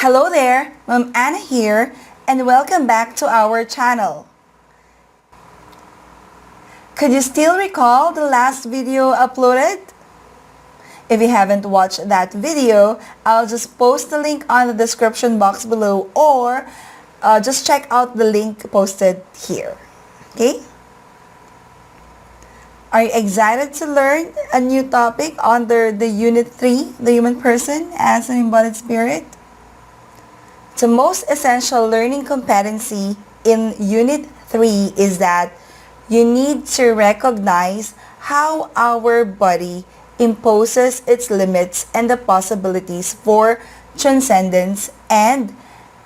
Hello there, Ma'am Anna here, and welcome back to our channel. Could you still recall the last video uploaded? If you haven't watched that video, I'll just post the link on the description box below, or just check out the link posted here. Okay? Are you excited to learn a new topic under the Unit 3, the human person as an embodied spirit? The most essential learning competency in Unit 3 is that you need to recognize how our body imposes its limits and the possibilities for transcendence, and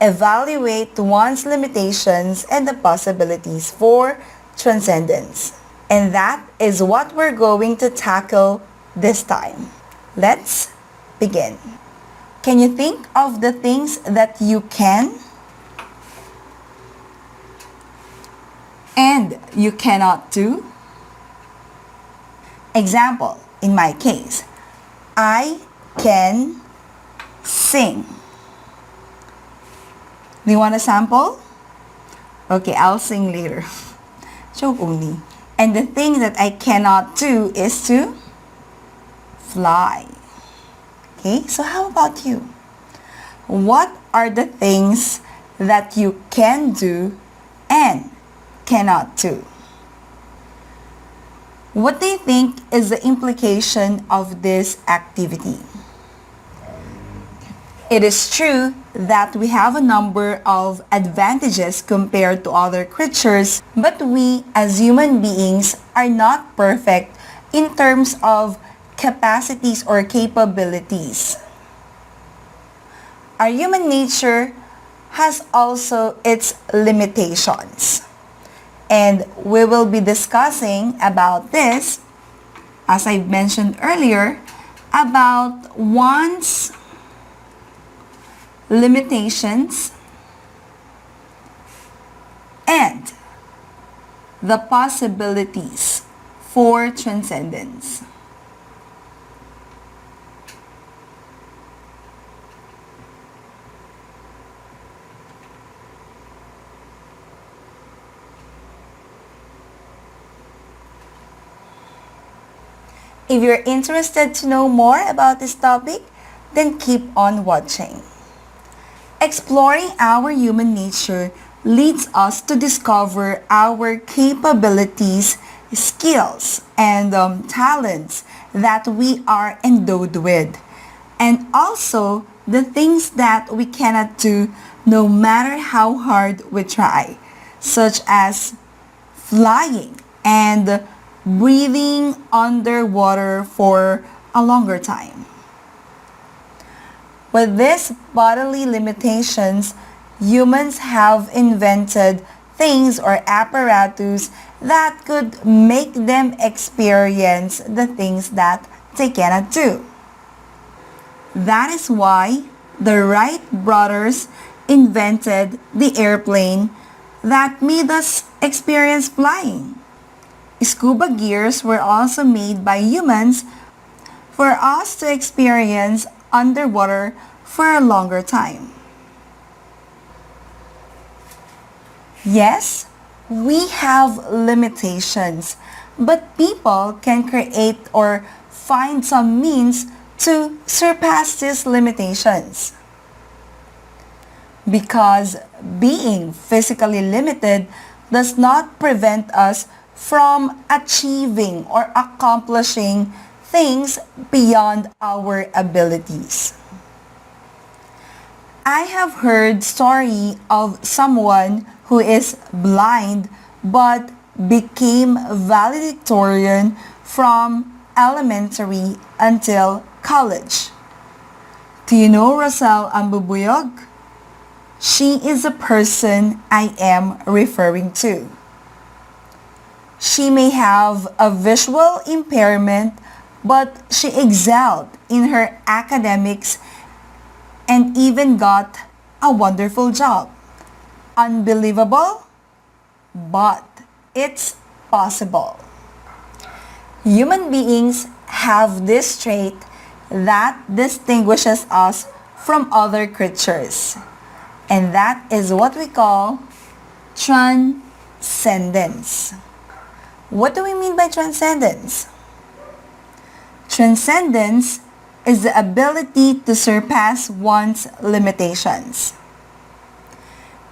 evaluate one's limitations and the possibilities for transcendence. And that is what we're going to tackle this time. Let's begin. Can you think of the things that you can and you cannot do? Example, in my case, I can sing. Do you want a sample? Okay, I'll sing later. Joke only. And the thing that I cannot do is to fly. Okay, so how about you? What are the things that you can do and cannot do? What do you think is the implication of this activity? It is true that we have a number of advantages compared to other creatures, but we as human beings are not perfect in terms of capacities or capabilities. Our human nature has also its limitations. And we will be discussing about this, as I mentioned earlier, about one's limitations and the possibilities for transcendence. If you're interested to know more about this topic, then keep on watching. Exploring our human nature leads us to discover our capabilities, skills, and talents that we are endowed with, and also the things that we cannot do no matter how hard we try, such as flying and breathing underwater for a longer time. With these bodily limitations, humans have invented things or apparatus that could make them experience the things that they cannot do. That is why the Wright brothers invented the airplane that made us experience flying. Scuba gears were also made by humans for us to experience underwater for a longer time. Yes, we have limitations, but people can create or find some means to surpass these limitations. Because being physically limited does not prevent us from achieving or accomplishing things beyond our abilities. I have heard story of someone who is blind but became valedictorian from elementary until college. Do you know Rosel Ambubuyog? She is the person I am referring to. She may have a visual impairment, but she excelled in her academics and even got a wonderful job. Unbelievable, but it's possible. Human beings have this trait that distinguishes us from other creatures. And that is what we call transcendence. What do we mean by transcendence? Transcendence is the ability to surpass one's limitations.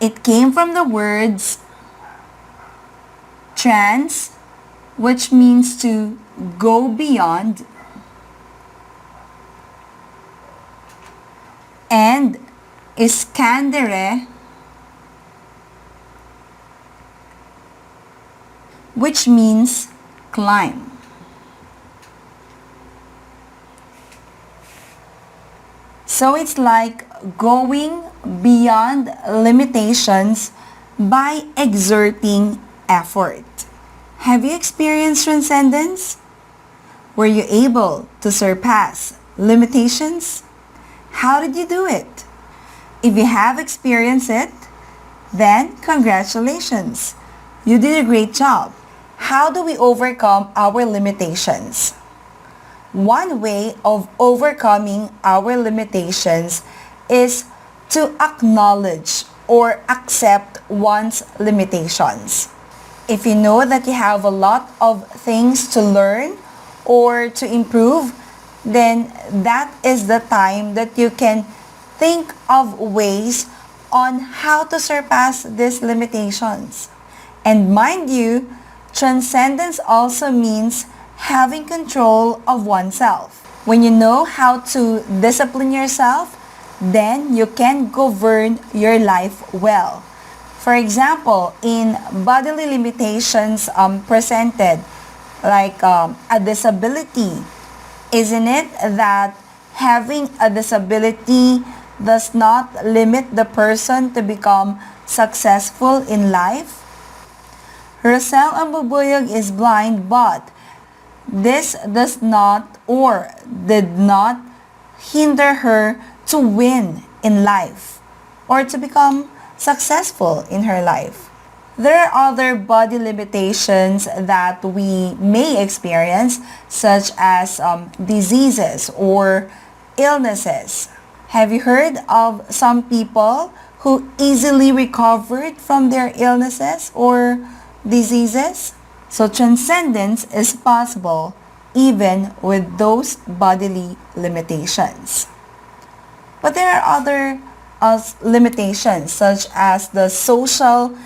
It came from the words trans, which means to go beyond, and scendere, which means climb. So it's like going beyond limitations by exerting effort. Have you experienced transcendence? Were you able to surpass limitations? How did you do it? If you have experienced it, then congratulations. You did a great job. How do we overcome our limitations? One way of overcoming our limitations is to acknowledge or accept one's limitations. If you know that you have a lot of things to learn or to improve, then that is the time that you can think of ways on how to surpass these limitations. And mind you, transcendence also means having control of oneself. When you know how to discipline yourself, then you can govern your life well. For example, in bodily limitations presented, like a disability, isn't it that having a disability does not limit the person to become successful in life? Rosel Ambubuyog is blind, but this does not or did not hinder her to win in life or to become successful in her life. There are other body limitations that we may experience, such as diseases or illnesses. Have you heard of some people who easily recovered from their illnesses or diseases? So transcendence is possible even with those bodily limitations. But there are other limitations, such as the social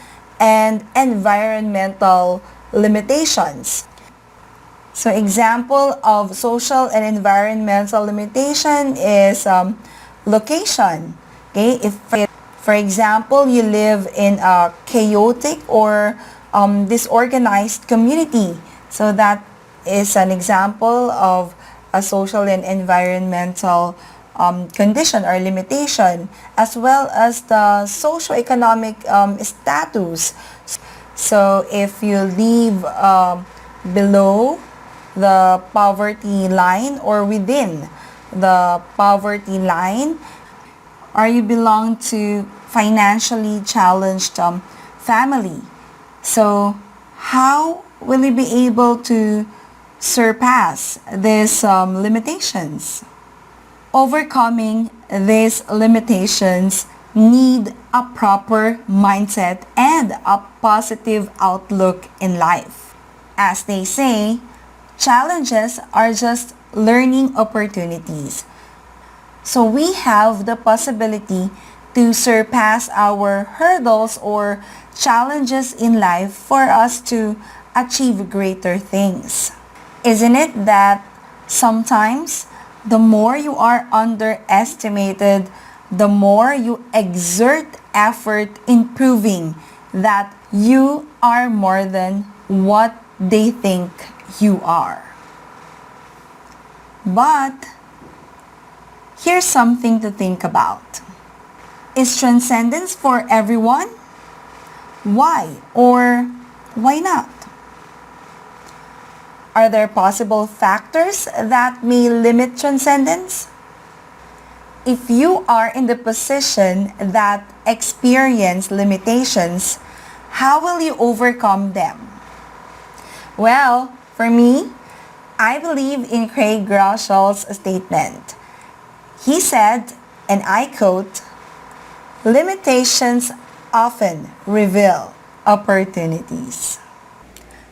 and environmental limitations. So example of social and environmental limitation is location. Okay, if for example you live in a chaotic or disorganized community, so that is an example of a social and environmental condition or limitation, as well as the socio-economic status. So if you live below the poverty line or within the poverty line, or you belong to financially challenged family, so how will you be able to surpass these limitations? Overcoming these limitations need a proper mindset and a positive outlook in life. As they say, challenges are just learning opportunities. So we have the possibility to surpass our hurdles or challenges in life for us to achieve greater things. Isn't it that sometimes the more you are underestimated, the more you exert effort in proving that you are more than what they think you are. But here's something to think about. Is transcendence for everyone? Why or why not? Are there possible factors that may limit transcendence? If you are in the position that experience limitations, how will you overcome them? Well, for me, I believe in Craig Groeschel's statement. He said, And I quote, limitations often reveal opportunities.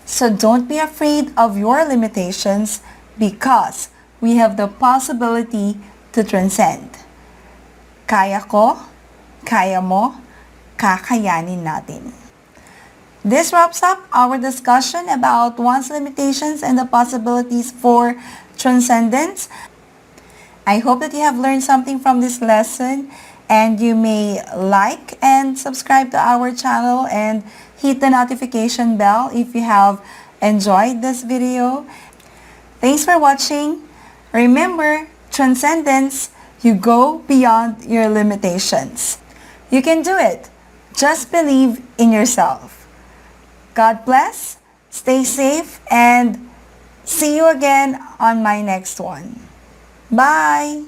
So don't be afraid of your limitations because we have the possibility to transcend. Kaya ko, kaya mo, kakayanin natin. This wraps up our discussion about one's limitations and the possibilities for transcendence. I hope that you have learned something from this lesson, and you may like and subscribe to our channel and hit the notification bell if you have enjoyed this video. Thanks for watching. Remember, transcendence, you go beyond your limitations. You can do it. Just believe in yourself. God bless, stay safe, and see you again on my next one. Bye!